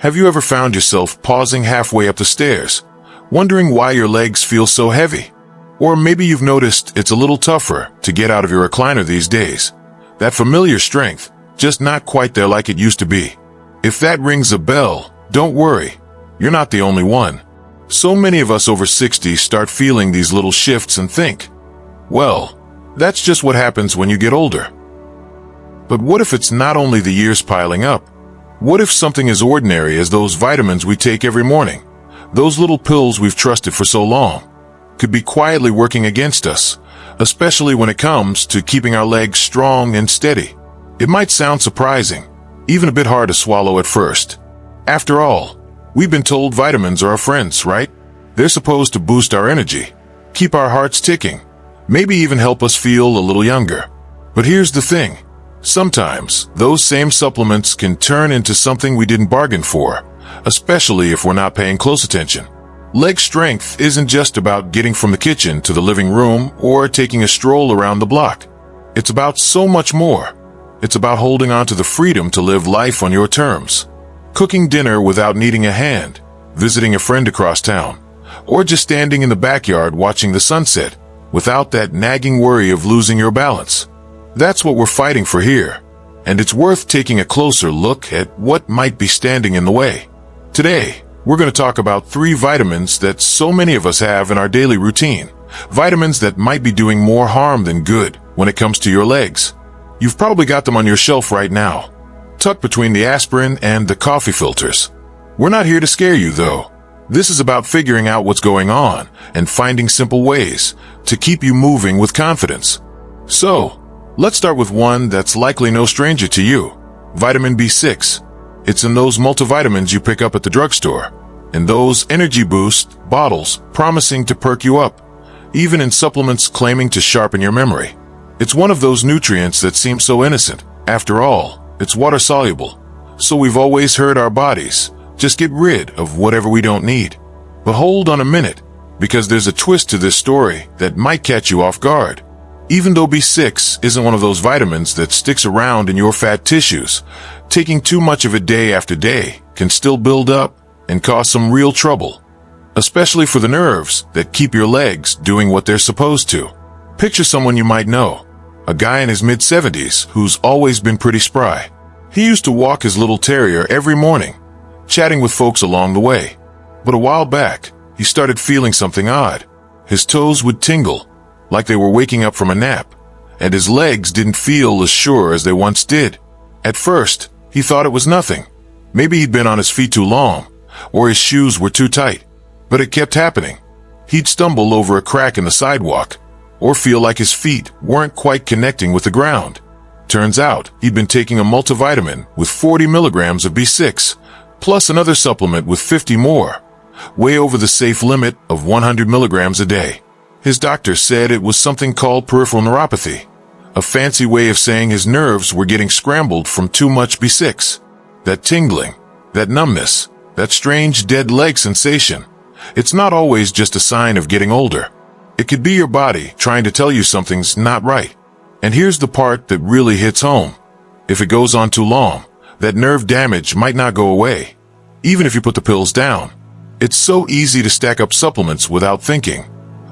Have you ever found yourself pausing halfway up the stairs, wondering why your legs feel so heavy? Or maybe you've noticed it's a little tougher to get out of your recliner these days. That familiar strength, just not quite there like it used to be. If that rings a bell, don't worry. You're not the only one. So many of us over 60 start feeling these little shifts and think, well, that's just what happens when you get older. But what if it's not only the years piling up? What if something as ordinary as those vitamins we take every morning, those little pills we've trusted for so long, could be quietly working against us, especially when it comes to keeping our legs strong and steady? It might sound surprising, even a bit hard to swallow at first. After all, we've been told vitamins are our friends, right? They're supposed to boost our energy, keep our hearts ticking, maybe even help us feel a little younger. But here's the thing. Sometimes, those same supplements can turn into something we didn't bargain for, especially if we're not paying close attention. Leg strength isn't just about getting from the kitchen to the living room or taking a stroll around the block. It's about so much more. It's about holding on to the freedom to live life on your terms. Cooking dinner without needing a hand, visiting a friend across town, or just standing in the backyard watching the sunset without that nagging worry of losing your balance. That's what we're fighting for here, and it's worth taking a closer look at what might be standing in the way. Today, we're going to talk about 3 vitamins that so many of us have in our daily routine, vitamins that might be doing more harm than good when it comes to your legs. You've probably got them on your shelf right now, tucked between the aspirin and the coffee filters. We're not here to scare you, though. This is about figuring out what's going on and finding simple ways to keep you moving with confidence. So, let's start with one that's likely no stranger to you, vitamin B6. It's in those multivitamins you pick up at the drugstore, in those energy boost bottles promising to perk you up, even in supplements claiming to sharpen your memory. It's one of those nutrients that seem so innocent. After all, it's water-soluble, so we've always heard our bodies just get rid of whatever we don't need. But hold on a minute, because there's a twist to this story that might catch you off guard. Even though B6 isn't one of those vitamins that sticks around in your fat tissues, taking too much of it day after day can still build up and cause some real trouble, especially for the nerves that keep your legs doing what they're supposed to. Picture someone you might know, a guy in his mid-70s who's always been pretty spry. He used to walk his little terrier every morning, chatting with folks along the way. But a while back, he started feeling something odd. His toes would tingle, like they were waking up from a nap, and his legs didn't feel as sure as they once did. At first, he thought it was nothing. Maybe he'd been on his feet too long, or his shoes were too tight. But it kept happening. He'd stumble over a crack in the sidewalk, or feel like his feet weren't quite connecting with the ground. Turns out, he'd been taking a multivitamin with 40 milligrams of B6, plus another supplement with 50 more, way over the safe limit of 100 milligrams a day. His doctor said it was something called peripheral neuropathy, a fancy way of saying his nerves were getting scrambled from too much B6. That tingling, that numbness, that strange dead leg sensation. It's not always just a sign of getting older. It could be your body trying to tell you something's not right. And here's the part that really hits home. If it goes on too long, that nerve damage might not go away, even if you put the pills down. It's so easy to stack up supplements without thinking.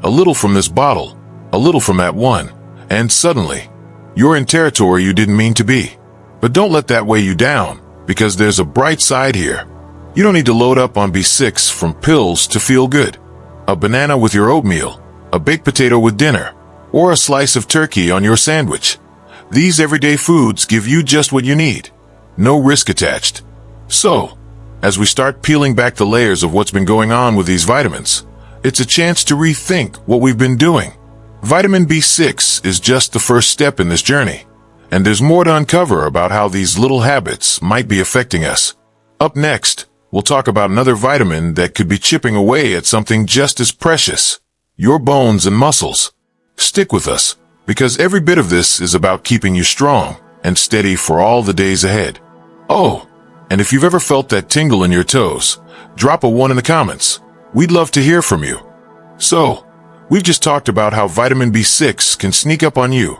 A little from this bottle, a little from that one, and suddenly, you're in territory you didn't mean to be. But don't let that weigh you down, because there's a bright side here. You don't need to load up on B6 from pills to feel good. A banana with your oatmeal, a baked potato with dinner, or a slice of turkey on your sandwich. These everyday foods give you just what you need. No risk attached. So, as we start peeling back the layers of what's been going on with these vitamins, it's a chance to rethink what we've been doing. Vitamin B6 is just the first step in this journey, and there's more to uncover about how these little habits might be affecting us. Up next, we'll talk about another vitamin that could be chipping away at something just as precious, your bones and muscles. Stick with us, because every bit of this is about keeping you strong and steady for all the days ahead. Oh, and if you've ever felt that tingle in your toes, drop a 1 in the comments. We'd love to hear from you. So, we've just talked about how vitamin B6 can sneak up on you,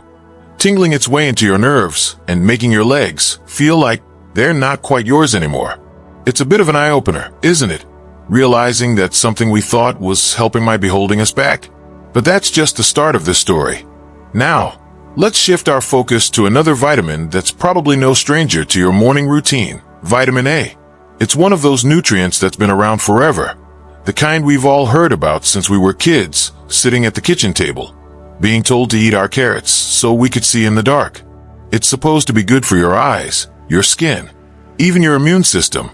tingling its way into your nerves and making your legs feel like they're not quite yours anymore. It's a bit of an eye-opener, isn't it? Realizing that something we thought was helping might be holding us back. But that's just the start of this story. Now, let's shift our focus to another vitamin that's probably no stranger to your morning routine, vitamin A. It's one of those nutrients that's been around forever, the kind we've all heard about since we were kids, sitting at the kitchen table, being told to eat our carrots so we could see in the dark. It's supposed to be good for your eyes, your skin, even your immune system,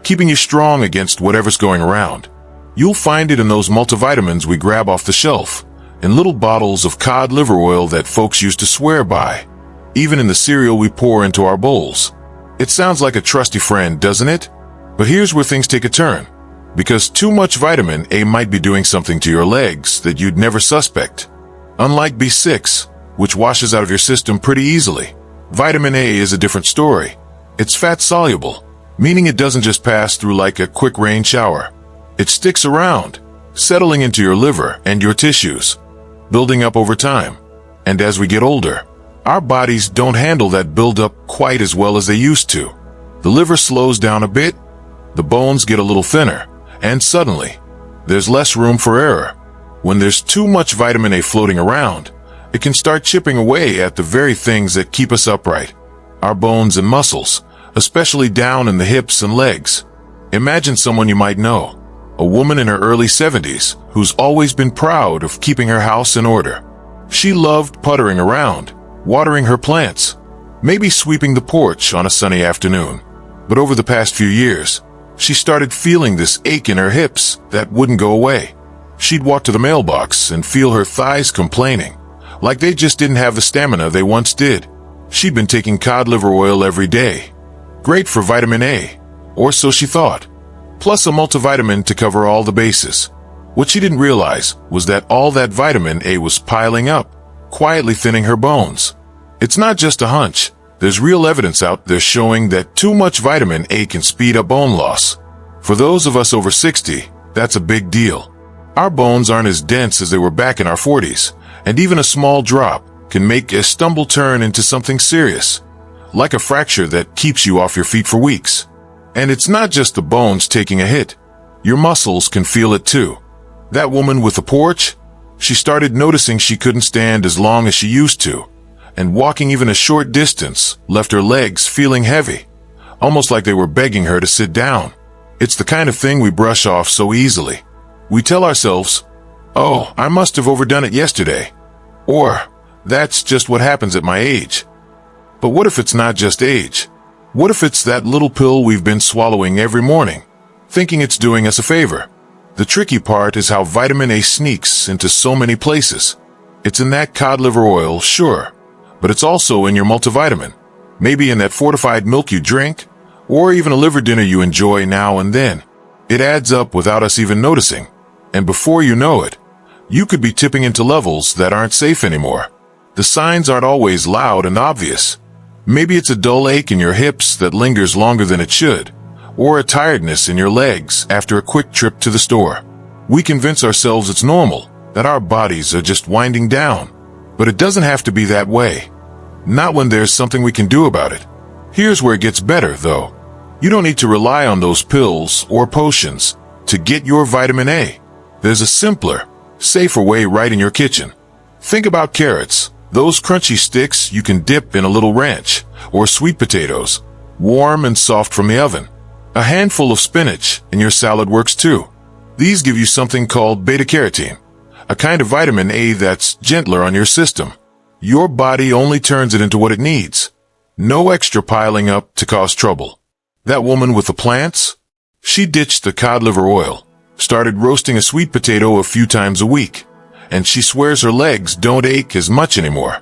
keeping you strong against whatever's going around. You'll find it in those multivitamins we grab off the shelf, in little bottles of cod liver oil that folks used to swear by, even in the cereal we pour into our bowls. It sounds like a trusty friend, doesn't it? But here's where things take a turn, because too much vitamin A might be doing something to your legs that you'd never suspect. Unlike B6, which washes out of your system pretty easily, vitamin A is a different story. It's fat-soluble, meaning it doesn't just pass through like a quick rain shower. It sticks around, settling into your liver and your tissues, building up over time. And as we get older, our bodies don't handle that buildup quite as well as they used to. The liver slows down a bit, the bones get a little thinner, and suddenly, there's less room for error. When there's too much vitamin A floating around, it can start chipping away at the very things that keep us upright, our bones and muscles, especially down in the hips and legs. Imagine someone you might know, a woman in her early 70s who's always been proud of keeping her house in order. She loved puttering around, watering her plants, maybe sweeping the porch on a sunny afternoon. But over the past few years, she started feeling this ache in her hips that wouldn't go away. She'd walk to the mailbox and feel her thighs complaining, like they just didn't have the stamina they once did. She'd been taking cod liver oil every day. Great for vitamin A, or so she thought, plus a multivitamin to cover all the bases. What she didn't realize was that all that vitamin A was piling up, quietly thinning her bones. It's not just a hunch. There's real evidence out there showing that too much vitamin A can speed up bone loss. For those of us over 60, that's a big deal. Our bones aren't as dense as they were back in our 40s, and even a small drop can make a stumble turn into something serious, like a fracture that keeps you off your feet for weeks. And it's not just the bones taking a hit. Your muscles can feel it too. That woman with the porch, she started noticing she couldn't stand as long as she used to, and walking even a short distance left her legs feeling heavy, almost like they were begging her to sit down. It's the kind of thing we brush off so easily. We tell ourselves, "Oh, I must have overdone it yesterday," or "That's just what happens at my age." But what if it's not just age? What if it's that little pill we've been swallowing every morning, thinking it's doing us a favor? The tricky part is how vitamin A sneaks into so many places. It's in that cod liver oil, sure, but it's also in your multivitamin, maybe in that fortified milk you drink, or even a liver dinner you enjoy now and then. It adds up without us even noticing, and before you know it, you could be tipping into levels that aren't safe anymore. The signs aren't always loud and obvious. Maybe it's a dull ache in your hips that lingers longer than it should, or a tiredness in your legs after a quick trip to the store. We convince ourselves it's normal, that our bodies are just winding down, but it doesn't have to be that way. Not when there's something we can do about it. Here's where it gets better, though. You don't need to rely on those pills or potions to get your vitamin A. There's a simpler, safer way right in your kitchen. Think about carrots, those crunchy sticks you can dip in a little ranch, or sweet potatoes, warm and soft from the oven. A handful of spinach in your salad works too. These give you something called beta-carotene, a kind of vitamin A that's gentler on your system. Your body only turns it into what it needs. No extra piling up to cause trouble. That woman with the plants? She ditched the cod liver oil, started roasting a sweet potato a few times a week, and she swears her legs don't ache as much anymore.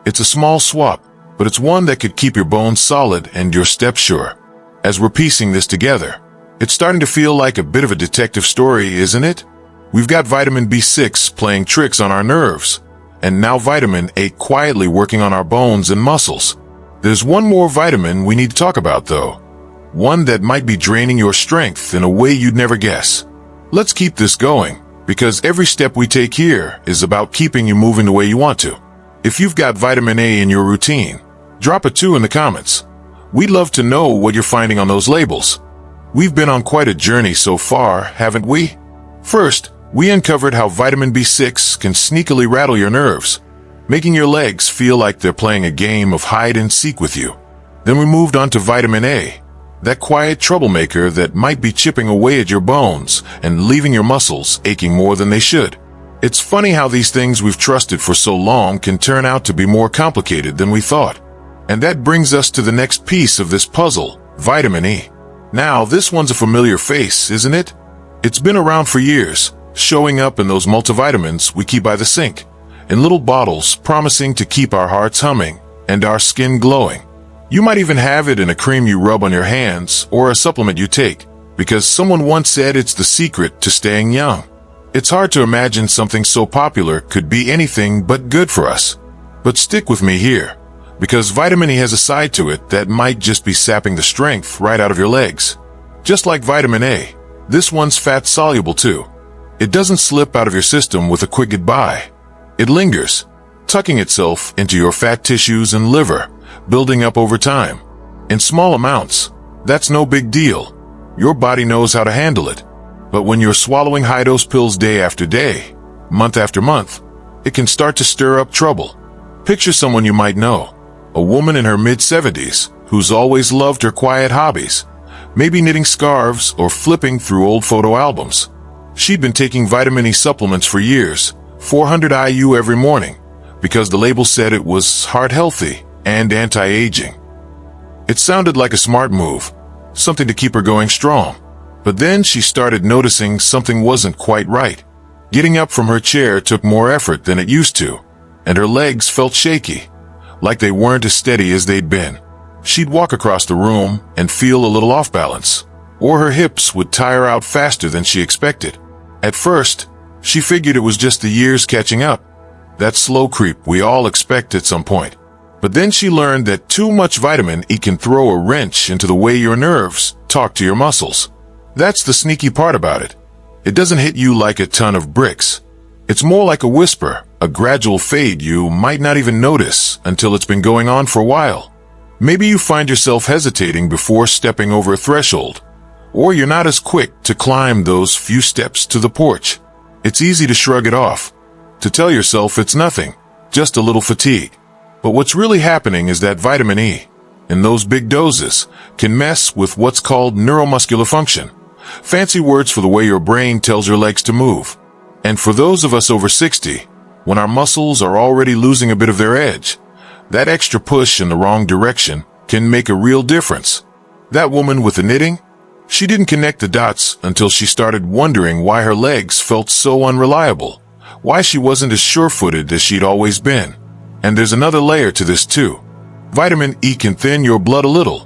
It's a small swap, but it's one that could keep your bones solid and your steps sure. As we're piecing this together, it's starting to feel like a bit of a detective story, isn't it? We've got vitamin B6 playing tricks on our nerves, and now vitamin A quietly working on our bones and muscles. There's one more vitamin we need to talk about, though. One that might be draining your strength in a way you'd never guess. Let's keep this going, because every step we take here is about keeping you moving the way you want to. If you've got vitamin A in your routine, drop a 2 in the comments. We'd love to know what you're finding on those labels. We've been on quite a journey so far, haven't we? First, we uncovered how vitamin B6 can sneakily rattle your nerves, making your legs feel like they're playing a game of hide and seek with you. Then we moved on to vitamin A, that quiet troublemaker that might be chipping away at your bones and leaving your muscles aching more than they should. It's funny how these things we've trusted for so long can turn out to be more complicated than we thought. And that brings us to the next piece of this puzzle, vitamin E. Now, this one's a familiar face, isn't it? It's been around for years, showing up in those multivitamins we keep by the sink, in little bottles promising to keep our hearts humming and our skin glowing. You might even have it in a cream you rub on your hands or a supplement you take, because someone once said it's the secret to staying young. It's hard to imagine something so popular could be anything but good for us. But stick with me here, because vitamin E has a side to it that might just be sapping the strength right out of your legs. Just like vitamin A, this one's fat-soluble too. It doesn't slip out of your system with a quick goodbye. It lingers, tucking itself into your fat tissues and liver, building up over time. In small amounts, that's no big deal. Your body knows how to handle it. But when you're swallowing high-dose pills day after day, month after month, it can start to stir up trouble. Picture someone you might know, a woman in her mid-70s who's always loved her quiet hobbies, maybe knitting scarves or flipping through old photo albums. She'd been taking vitamin E supplements for years, 400 IU every morning, because the label said it was heart-healthy and anti-aging. It sounded like a smart move, something to keep her going strong. But then she started noticing something wasn't quite right. Getting up from her chair took more effort than it used to, and her legs felt shaky, like they weren't as steady as they'd been. She'd walk across the room and feel a little off balance, or her hips would tire out faster than she expected. At first, she figured it was just the years catching up, that slow creep we all expect at some point. But then she learned that too much vitamin E can throw a wrench into the way your nerves talk to your muscles. That's the sneaky part about it. It doesn't hit you like a ton of bricks. It's more like a whisper, a gradual fade you might not even notice until it's been going on for a while. Maybe you find yourself hesitating before stepping over a threshold, or you're not as quick to climb those few steps to the porch. It's easy to shrug it off, to tell yourself it's nothing, just a little fatigue. But what's really happening is that vitamin E, in those big doses, can mess with what's called neuromuscular function. Fancy words for the way your brain tells your legs to move. And for those of us over 60, when our muscles are already losing a bit of their edge, that extra push in the wrong direction can make a real difference. That woman with the knitting, she didn't connect the dots until she started wondering why her legs felt so unreliable, why she wasn't as sure-footed as she'd always been. And there's another layer to this too. Vitamin E can thin your blood a little,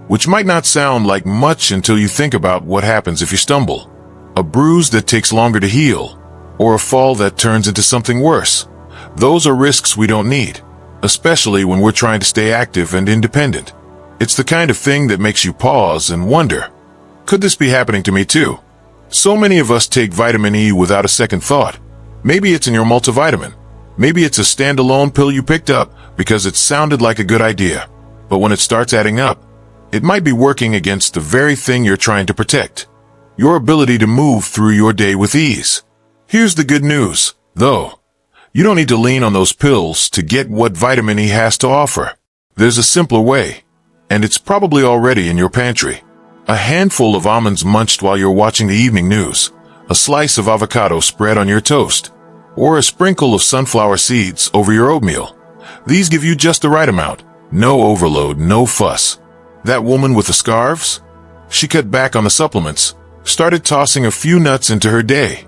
which might not sound like much until you think about what happens if you stumble. A bruise that takes longer to heal, or a fall that turns into something worse. Those are risks we don't need, especially when we're trying to stay active and independent. It's the kind of thing that makes you pause and wonder, could this be happening to me too? So many of us take vitamin E without a second thought. Maybe it's in your multivitamin. Maybe it's a standalone pill you picked up because it sounded like a good idea. But when it starts adding up, it might be working against the very thing you're trying to protect, your ability to move through your day with ease. Here's the good news, though. You don't need to lean on those pills to get what vitamin E has to offer. There's a simpler way, and it's probably already in your pantry. A handful of almonds munched while you're watching the evening news, a slice of avocado spread on your toast, or a sprinkle of sunflower seeds over your oatmeal. These give you just the right amount. No overload, no fuss. That woman with the scarves? She cut back on the supplements, started tossing a few nuts into her day.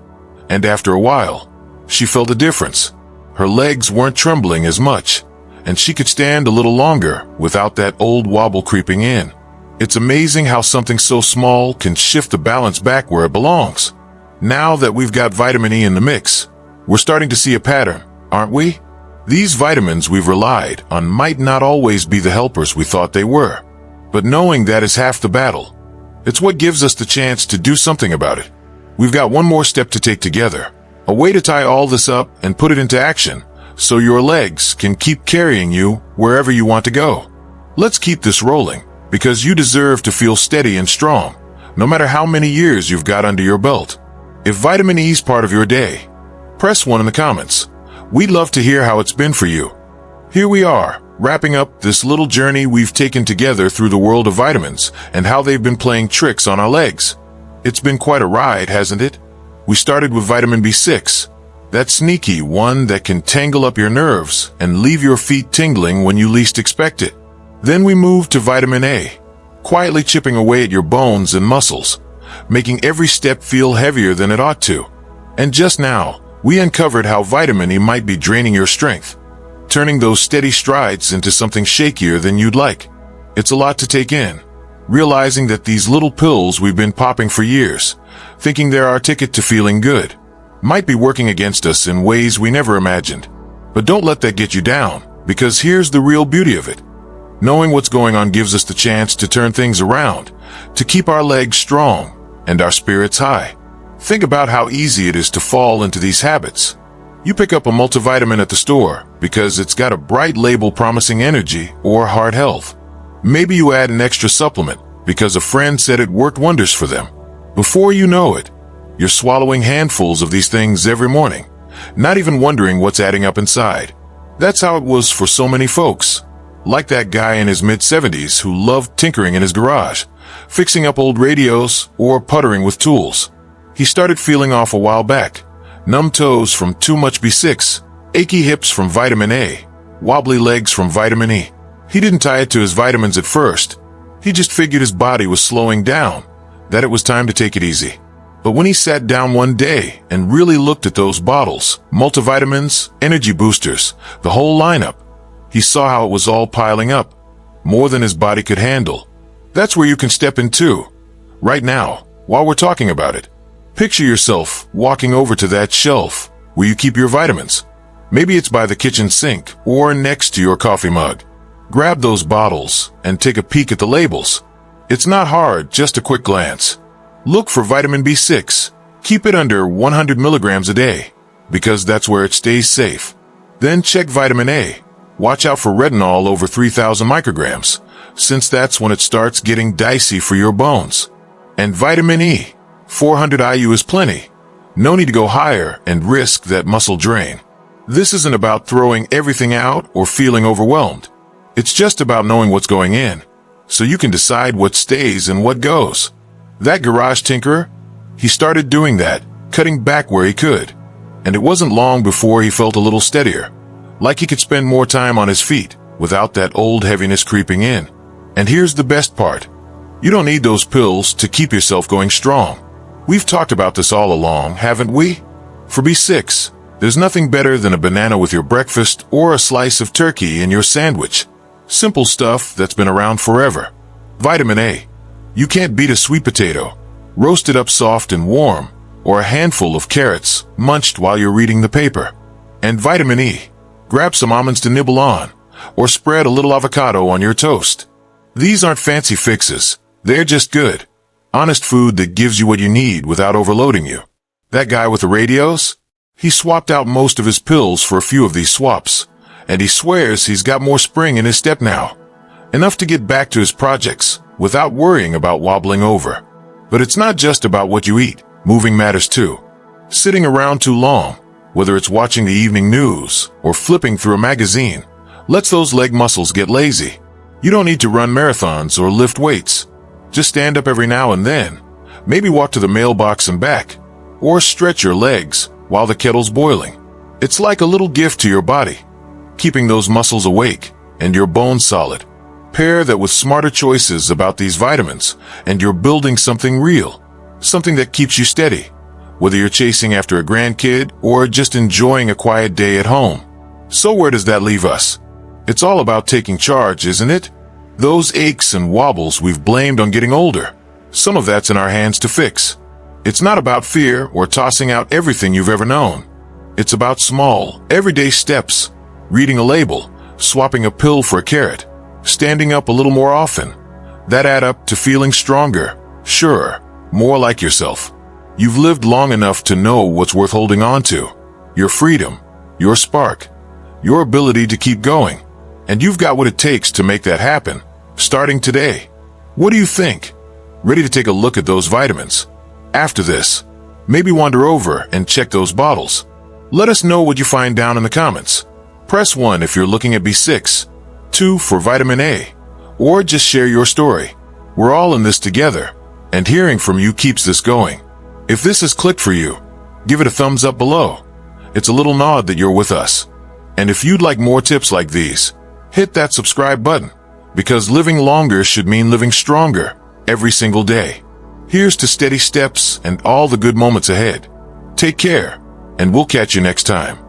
And after a while, she felt a difference. Her legs weren't trembling as much, and she could stand a little longer without that old wobble creeping in. It's amazing how something so small can shift the balance back where it belongs. Now that we've got vitamin E in the mix, we're starting to see a pattern, aren't we? These vitamins we've relied on might not always be the helpers we thought they were. But knowing that is half the battle. It's what gives us the chance to do something about it. We've got one more step to take together, a way to tie all this up and put it into action, so your legs can keep carrying you wherever you want to go. Let's keep this rolling, because you deserve to feel steady and strong. no matter how many years you've got under your belt. If vitamin E is part of your day, press 1 in the comments. We'd love to hear how it's been for you. Here we are, wrapping up this little journey we've taken together through the world of vitamins and how they've been playing tricks on our legs. It's been quite a ride, hasn't it? We started with vitamin B6, that sneaky one that can tangle up your nerves and leave your feet tingling when you least expect it. Then we moved to vitamin A, quietly chipping away at your bones and muscles, making every step feel heavier than it ought to. And just now, we uncovered how vitamin E might be draining your strength, turning those steady strides into something shakier than you'd like. It's a lot to take in, realizing that these little pills we've been popping for years, thinking they're our ticket to feeling good, might be working against us in ways we never imagined. But don't let that get you down, because here's the real beauty of it. Knowing what's going on gives us the chance to turn things around, to keep our legs strong and our spirits high. Think about how easy it is to fall into these habits. You pick up a multivitamin at the store because it's got a bright label promising energy or heart health. Maybe you add an extra supplement because a friend said it worked wonders for them. Before you know it, you're swallowing handfuls of these things every morning, not even wondering what's adding up inside. That's how it was for so many folks, like that guy in his mid-70s who loved tinkering in his garage, fixing up old radios or puttering with tools. He started feeling off a while back. Numb toes from too much B6, achy hips from vitamin A, wobbly legs from vitamin E. He didn't tie it to his vitamins at first. He just figured his body was slowing down, that it was time to take it easy. But when he sat down one day and really looked at those bottles, multivitamins, energy boosters, the whole lineup, he saw how it was all piling up, more than his body could handle. That's where you can step in too, right now, while we're talking about it. Picture yourself walking over to that shelf where you keep your vitamins. Maybe it's by the kitchen sink or next to your coffee mug. Grab those bottles and take a peek at the labels. It's not hard, just a quick glance. Look for vitamin B6. Keep it under 100 milligrams a day, because that's where it stays safe. Then check vitamin A. Watch out for retinol over 3,000 micrograms, since that's when it starts getting dicey for your bones. And vitamin E. 400 IU is plenty. No need to go higher and risk that muscle drain. This isn't about throwing everything out or feeling overwhelmed. It's just about knowing what's going in, so you can decide what stays and what goes. That garage tinkerer, he started doing that, cutting back where he could. And it wasn't long before he felt a little steadier, like he could spend more time on his feet without that old heaviness creeping in. And here's the best part. You don't need those pills to keep yourself going strong. We've talked about this all along, haven't we? For B6, there's nothing better than a banana with your breakfast or a slice of turkey in your sandwich. Simple stuff that's been around forever. Vitamin A. You can't beat a sweet potato, roasted up soft and warm, or a handful of carrots munched while you're reading the paper. And vitamin E. Grab some almonds to nibble on, or spread a little avocado on your toast. These aren't fancy fixes. They're just good, honest food that gives you what you need without overloading you. That guy with the radios? He swapped out most of his pills for a few of these swaps, and he swears he's got more spring in his step now. Enough to get back to his projects without worrying about wobbling over. But it's not just about what you eat. Moving matters too. Sitting around too long, whether it's watching the evening news or flipping through a magazine, lets those leg muscles get lazy. You don't need to run marathons or lift weights. Just stand up every now and then, maybe walk to the mailbox and back, or stretch your legs while the kettle's boiling. It's like a little gift to your body, keeping those muscles awake and your bones solid. Pair that with smarter choices about these vitamins, and you're building something real, something that keeps you steady, whether you're chasing after a grandkid or just enjoying a quiet day at home. So where does that leave us? It's all about taking charge, isn't it? Those aches and wobbles we've blamed on getting older, some of that's in our hands to fix. It's not about fear or tossing out everything you've ever known. It's about small, everyday steps, reading a label, swapping a pill for a carrot, standing up a little more often. That add up to feeling stronger, surer, more like yourself. You've lived long enough to know what's worth holding on to. Your freedom, your spark, your ability to keep going. And you've got what it takes to make that happen, starting today. What do you think? ready to take a look at those vitamins. After this, maybe wander over and check those bottles. Let us know what you find down in the comments. Press 1 if you're looking at B6, 2 for vitamin A, or just share your story. We're all in this together, and hearing from you keeps this going. If this has clicked for you, give it a thumbs up below. It's a little nod that you're with us. And if you'd like more tips like these, hit that subscribe button, because living longer should mean living stronger every single day. Here's to steady steps and all the good moments ahead. Take care, and we'll catch you next time.